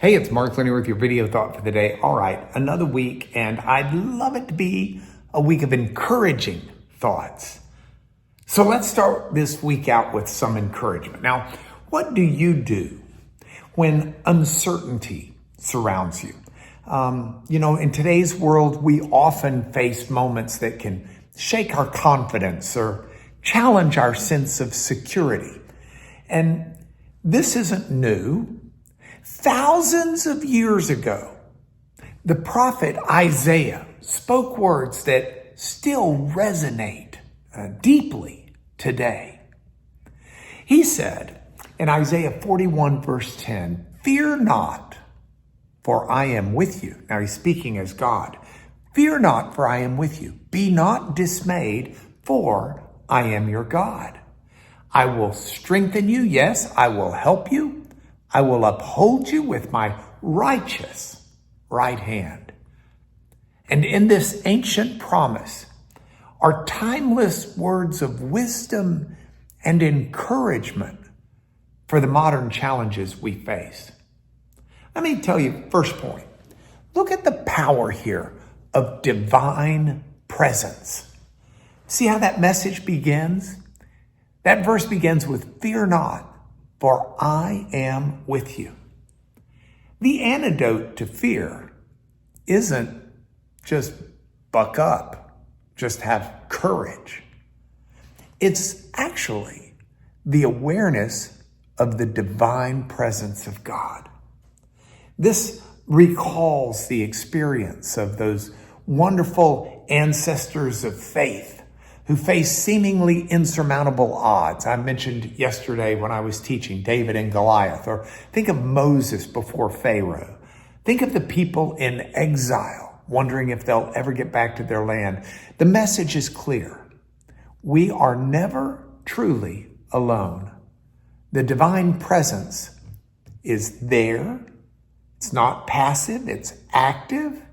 Hey, it's Mark Linear with your video thought for the day. All right, another week, and I'd love it to be a week of encouraging thoughts. So let's start this week out with some encouragement. Now, what do you do when uncertainty surrounds you? In today's world, we often face moments that can shake our confidence or challenge our sense of security. And this isn't new. Thousands of years ago, the prophet Isaiah spoke words that still resonate deeply today. He said in Isaiah 41 verse 10, "Fear not, for I am with you." Now he's speaking as God. "Fear not, for I am with you. Be not dismayed, for I am your God. I will strengthen you. Yes, I will help you. I will uphold you with my righteous right hand." And in this ancient promise are timeless words of wisdom and encouragement for the modern challenges we face. Let me tell you, first point, look at the power here of divine presence. See how that message begins? That verse begins with, "Fear not, for I am with you." The antidote to fear isn't just buck up, just have courage. It's actually the awareness of the divine presence of God. This recalls the experience of those wonderful ancestors of faith who faced seemingly insurmountable odds. I mentioned yesterday when I was teaching David and Goliath, or think of Moses before Pharaoh. Think of the people in exile, wondering if they'll ever get back to their land. The message is clear. We are never truly alone. The divine presence is there. It's not passive, it's active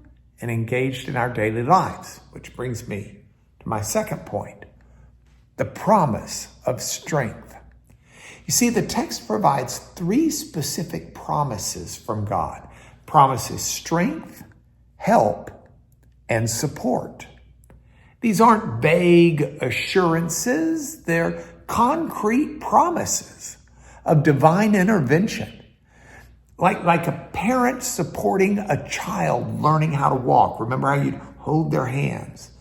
and engaged in our daily lives, which brings me to my second point, the promise of strength. You see, the text provides three specific promises from God. Promises strength, help, and support. These aren't vague assurances, they're concrete promises of divine intervention. Like a parent supporting a child learning how to walk. Remember how you'd hold their hands?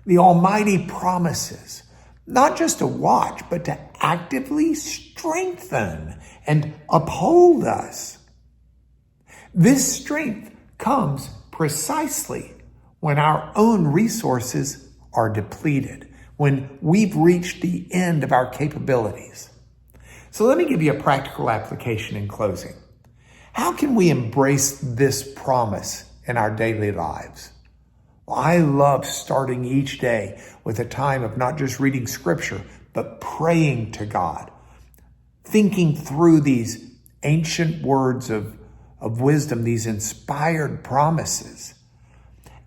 The Almighty promises not just to watch, but to actively strengthen and uphold us. This strength comes precisely when our own resources are depleted, when we've reached the end of our capabilities. So let me give you a practical application in closing. How can we embrace this promise in our daily lives? Well, I love starting each day with a time of not just reading scripture, but praying to God, thinking through these ancient words of wisdom, these inspired promises.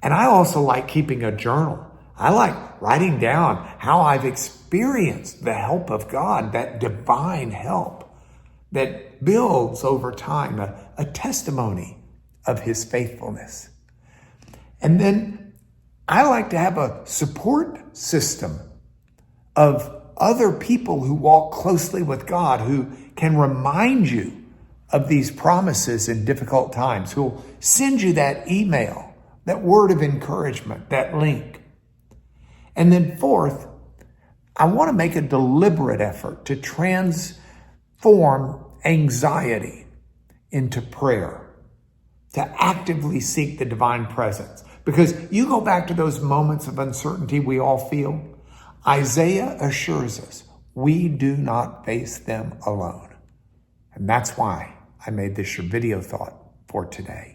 And I also like keeping a journal. I like writing down how I've experienced the help of God, that divine help that builds over time, a testimony of his faithfulness. And then I like to have a support system of other people who walk closely with God, who can remind you of these promises in difficult times, who will send you that email, that word of encouragement, that link. And then fourth, I want to make a deliberate effort to transform anxiety into prayer, to actively seek the divine presence. Because you go back to those moments of uncertainty we all feel, Isaiah assures us we do not face them alone. And that's why I made this your video thought for today.